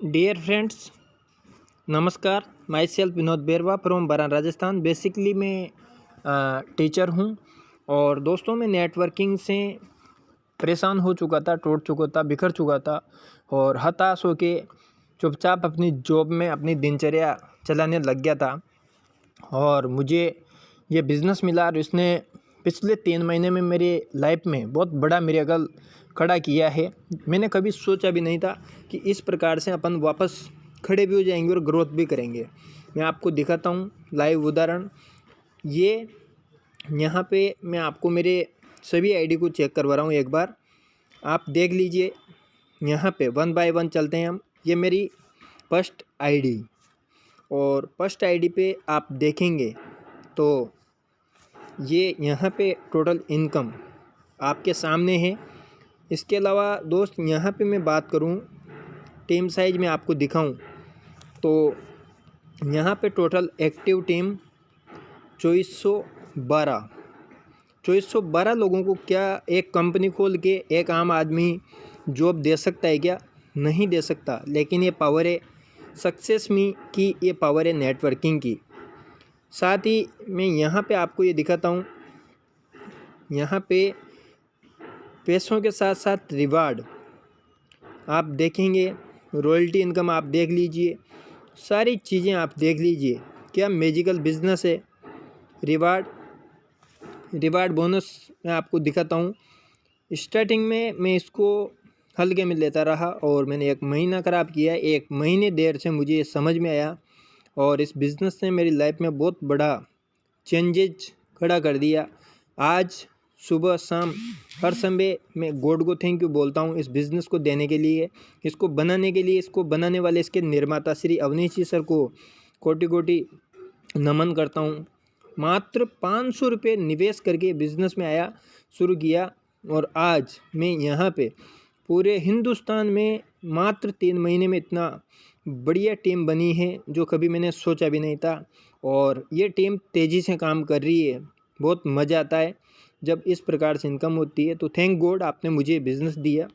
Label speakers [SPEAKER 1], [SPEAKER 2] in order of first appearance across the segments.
[SPEAKER 1] Dear friends, नमस्कार। Myself Vinod Berwa from Baran Rajasthan. Basically मैं teacher हूँ और दोस्तों मैं नेटवर्किंग से परेशान हो चुका था, टूट चुका था, बिखर चुका था और हताश होके चुपचाप अपनी जॉब में अपनी दिनचर्या चलाने लग गया था। और मुझे ये बिज़नेस मिला और इसने पिछले 3 महीने में मेरी लाइफ में बहुत बड़ा मिरेकल खड़ा किया है। मैंने कभी सोचा भी नहीं था कि इस प्रकार से अपन वापस खड़े भी हो जाएंगे और ग्रोथ भी करेंगे। मैं आपको दिखाता हूँ लाइव उदाहरण। ये यहाँ पे मैं आपको मेरे सभी आईडी को चेक करवा रहा हूँ। एक बार आप देख लीजिए। यहाँ पे 1 बाय 1 चलते हैं हम। ये मेरी फर्स्ट आईडी और फर्स्ट आईडी पे आप देखेंगे तो ये यहाँ पे टोटल इनकम आपके सामने है। इसके अलावा दोस्त यहाँ पे मैं बात करूँ टीम साइज में आपको दिखाऊं तो यहाँ पे टोटल एक्टिव टीम 2412 लोगों को क्या एक कंपनी खोल के एक आम आदमी जॉब दे सकता है? क्या नहीं दे सकता। लेकिन ये पावर है सक्सेस मी की, ये पावर है नेटवर्किंग की। साथ ही मैं यहाँ पे आपको ये दिखाता हूँ। यहाँ पे पैसों के साथ साथ रिवार्ड आप देखेंगे, रॉयल्टी इनकम आप देख लीजिए, सारी चीज़ें आप देख लीजिए। क्या मैजिकल बिजनेस है। रिवार्ड बोनस मैं आपको दिखाता हूँ। स्टार्टिंग में मैं इसको हल्के में लेता रहा और मैंने 1 महीना ख़राब किया। 1 महीने देर से मुझे समझ में आया और इस बिज़नेस ने मेरी लाइफ में बहुत बड़ा चेंजेज खड़ा कर दिया। आज सुबह शाम हर समय मैं गॉड को थैंक यू बोलता हूँ इस बिज़नेस को देने के लिए, इसको बनाने के लिए। इसको बनाने वाले इसके निर्माता श्री अवनीश जी सर को कोटि कोटि नमन करता हूँ। मात्र 500 रुपये निवेश करके बिज़नेस में आया, शुरू किया और आज मैं यहाँ पे पूरे हिंदुस्तान में मात्र 3 महीने में इतना बढ़िया टीम बनी है जो कभी मैंने सोचा भी नहीं था। और ये टीम तेज़ी से काम कर रही है। बहुत मज़ा आता है जब इस प्रकार से इनकम होती है। तो थैंक गॉड आपने मुझे बिज़नेस दिया,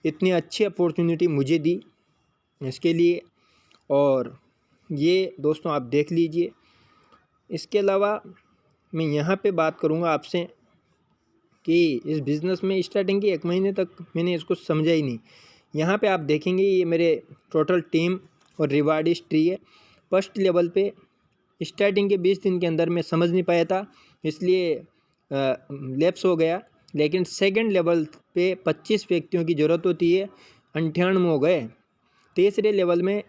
[SPEAKER 1] इतनी अच्छी अपॉर्चुनिटी मुझे दी इसके लिए। और ये दोस्तों आप देख लीजिए। इसके अलावा मैं यहाँ पे बात करूँगा आपसे कि इस बिज़नेस में स्टार्टिंग की 1 महीने तक मैंने इसको समझा ही नहीं। यहाँ पे आप देखेंगे ये मेरे टोटल टीम और रिवार्ड हिस्ट्री है। फर्स्ट लेवल पे स्टार्टिंग के 20 दिन के अंदर मैं समझ नहीं पाया था, इसलिए लैप्स हो गया। लेकिन सेकंड लेवल पे 25 व्यक्तियों की ज़रूरत होती है, 98 हो गए। तीसरे लेवल में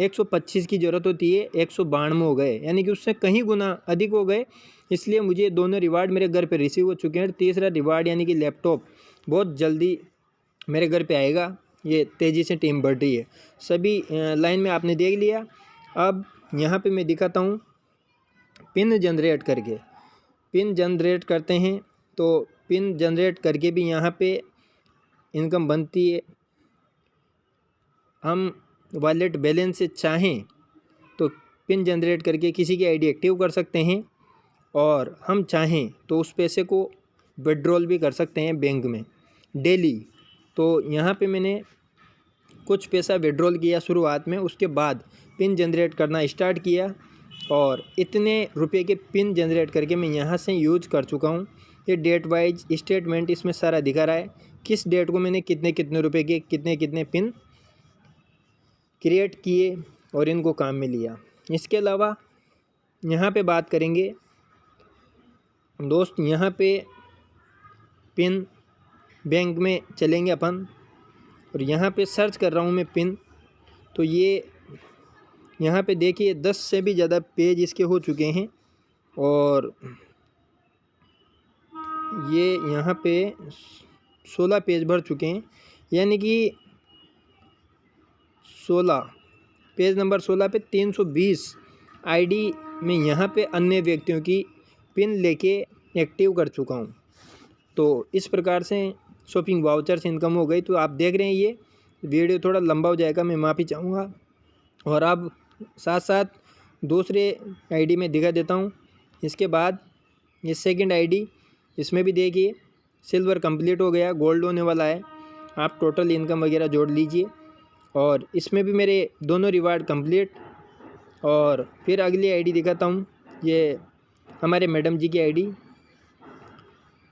[SPEAKER 1] 125 की ज़रूरत होती है, 192 हो गए, यानी कि उससे कहीं गुना अधिक हो गए। इसलिए मुझे दोनों रिवार्ड मेरे घर पे रिसीव हो चुके हैं। तीसरा रिवार्ड यानी कि लैपटॉप बहुत जल्दी मेरे घर पे आएगा। ये तेज़ी से टीम बढ़ रही है। सभी लाइन में आपने देख लिया। अब यहाँ पे मैं दिखाता हूँ पिन जनरेट करके। पिन जनरेट करते हैं तो पिन जनरेट करके भी यहाँ पे इनकम बनती है। हम वॉलेट बैलेंस से चाहें तो पिन जनरेट करके किसी की आईडी एक्टिव कर सकते हैं और हम चाहें तो उस पैसे को विड्रॉल भी कर सकते हैं बैंक में डेली। तो यहाँ पे मैंने कुछ पैसा विड्रॉल किया शुरुआत में, उसके बाद पिन जनरेट करना स्टार्ट किया और इतने रुपए के पिन जनरेट करके मैं यहाँ से यूज कर चुका हूँ। ये डेट वाइज स्टेटमेंट इसमें सारा दिखा रहा है, किस डेट को मैंने कितने कितने रुपए के कितने पिन क्रिएट किए और इनको काम में लिया। इसके अलावा यहाँ पे बात करेंगे दोस्त, यहाँ पे पिन बैंक में चलेंगे अपन और यहाँ पे सर्च कर रहा हूँ मैं पिन। तो ये यहाँ पे देखिए 10 से भी ज़्यादा पेज इसके हो चुके हैं और ये यहाँ पे 16 पेज भर चुके हैं, यानी कि 16 पेज नंबर 16 पे 320 आईडी में यहाँ पे अन्य व्यक्तियों की पिन लेके एक्टिव कर चुका हूँ। तो इस प्रकार से शॉपिंग वाउचर से इनकम हो गई। तो आप देख रहे हैं ये वीडियो थोड़ा लंबा हो जाएगा, मैं माफ़ी चाहूँगा। और अब साथ साथ दूसरे आईडी में दिखा देता हूँ। इसके बाद ये सेकंड आईडी, इसमें भी देखिए सिल्वर कंप्लीट हो गया, गोल्ड होने वाला है। आप टोटल इनकम वगैरह जोड़ लीजिए और इसमें भी मेरे दोनों रिवार्ड कंप्लीट। और फिर अगली आईडी दिखाता हूँ, ये हमारे मैडम जी की आईडी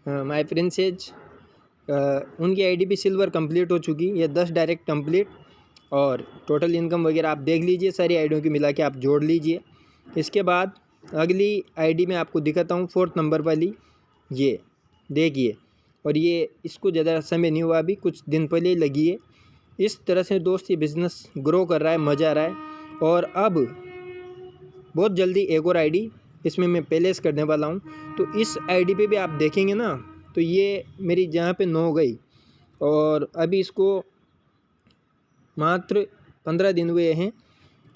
[SPEAKER 1] माय प्रिंसेज, उनकी आईडी भी सिल्वर कंप्लीट हो चुकी, ये 10 डायरेक्ट कंप्लीट। और टोटल इनकम वगैरह आप देख लीजिए, सारी आईडियों की मिला के आप जोड़ लीजिए। इसके बाद अगली आईडी में आपको दिखाता हूँ 4th नंबर वाली, ये देखिए। और ये इसको ज़्यादा समय नहीं हुआ, अभी कुछ दिन पहले ही लगी है। इस तरह से दोस्त ये बिज़नेस ग्रो कर रहा है, मज़ा आ रहा है। और अब बहुत जल्दी एक और आईडी इसमें मैं पेलेस करने वाला हूँ। तो इस आईडी पे भी आप देखेंगे ना, तो ये मेरी जहाँ पे 9 गई, और अभी इसको मात्र 15 दिन हुए हैं।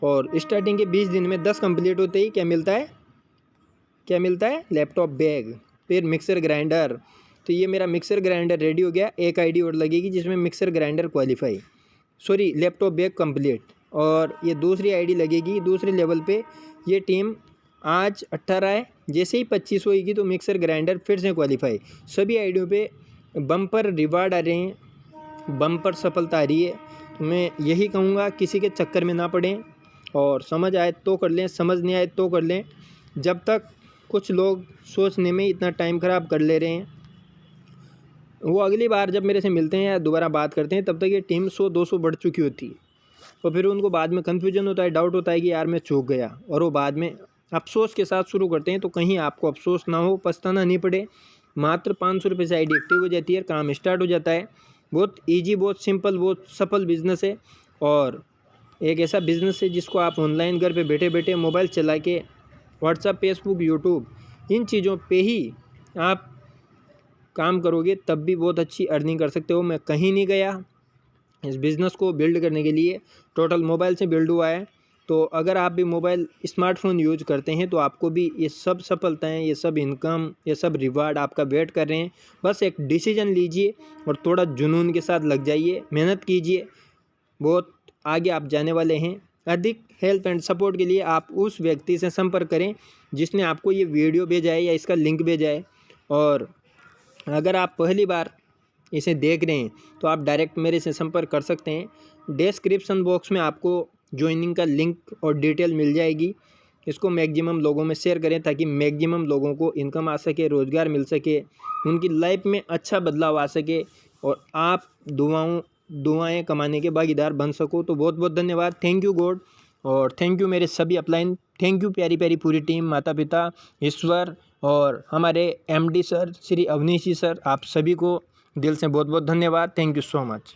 [SPEAKER 1] और स्टार्टिंग के 20 दिन में 10 कंप्लीट होते ही क्या मिलता है, लैपटॉप बैग, फिर मिक्सर ग्राइंडर। तो ये मेरा मिक्सर ग्राइंडर रेडी हो गया। एक आईडी और लगेगी जिसमें mixer grinder qualify, sorry laptop bag complete. और ये दूसरी आईडी लगेगी दूसरे लेवल पे। ये टीम आज 18 है, जैसे ही 25 होगी तो मिक्सर ग्राइंडर फिर से क्वालिफाई। सभी आईडियों पे बम्पर रिवार्ड आ रहे हैं, बम्पर सफलता आ रही है। तो मैं यही कहूँगा, किसी के चक्कर में ना पड़ें, और समझ आए तो कर लें, समझ नहीं आए तो कर लें। जब तक कुछ लोग सोचने में इतना टाइम ख़राब कर ले रहे हैं, वो अगली बार जब मेरे से मिलते हैं या दोबारा बात करते हैं, तब तक ये टीम 100-200 बढ़ चुकी होती है। और फिर उनको बाद में कन्फ्यूजन होता है, डाउट होता है कि यार मैं चूक गया, और वो बाद में अफसोस के साथ शुरू करते हैं। तो कहीं आपको अफसोस ना हो, पछताना नहीं पड़े। मात्र 500 रुपये से आईडी एक्टिव हो जाती है, काम स्टार्ट हो जाता है। बहुत ईजी, बहुत सिंपल, बहुत सफल बिज़नेस है। और एक ऐसा बिज़नेस है जिसको आप ऑनलाइन घर पे बैठे बैठे मोबाइल चला के व्हाट्सएप, फेसबुक, यूट्यूब, इन चीज़ों पे ही आप काम करोगे तब भी बहुत अच्छी अर्निंग कर सकते हो। मैं कहीं नहीं गया, इस बिज़नेस को बिल्ड करने के लिए टोटल मोबाइल से बिल्ड हुआ है। तो अगर आप भी मोबाइल स्मार्टफोन यूज करते हैं तो आपको भी ये सब सफलताएं, ये सब इनकम, ये सब रिवार्ड आपका वेट कर रहे हैं। बस एक डिसीजन लीजिए और थोड़ा जुनून के साथ लग जाइए, मेहनत कीजिए, बहुत आगे आप जाने वाले हैं। अधिक हेल्प एंड सपोर्ट के लिए आप उस व्यक्ति से संपर्क करें जिसने आपको ये वीडियो भेजा है या इसका लिंक भेजा है। और अगर आप पहली बार इसे देख रहे हैं तो आप डायरेक्ट मेरे से संपर्क कर सकते हैं। डिस्क्रिप्शन बॉक्स में आपको ज्वाइनिंग का लिंक और डिटेल मिल जाएगी। इसको मैक्सिमम लोगों में शेयर करें ताकि मैक्सिमम लोगों को इनकम आ सके, रोज़गार मिल सके, उनकी लाइफ में अच्छा बदलाव आ सके, और आप दुआएं कमाने के भागीदार बन सको। तो बहुत बहुत धन्यवाद। थैंक यू गॉड, और थैंक यू मेरे सभी अपलाइन, थैंक यू प्यारी प्यारी पूरी टीम, माता पिता, ईश्वर, और हमारे MD सर श्री अवनीश जी सर, आप सभी को दिल से बहुत बहुत धन्यवाद। Thank you so much.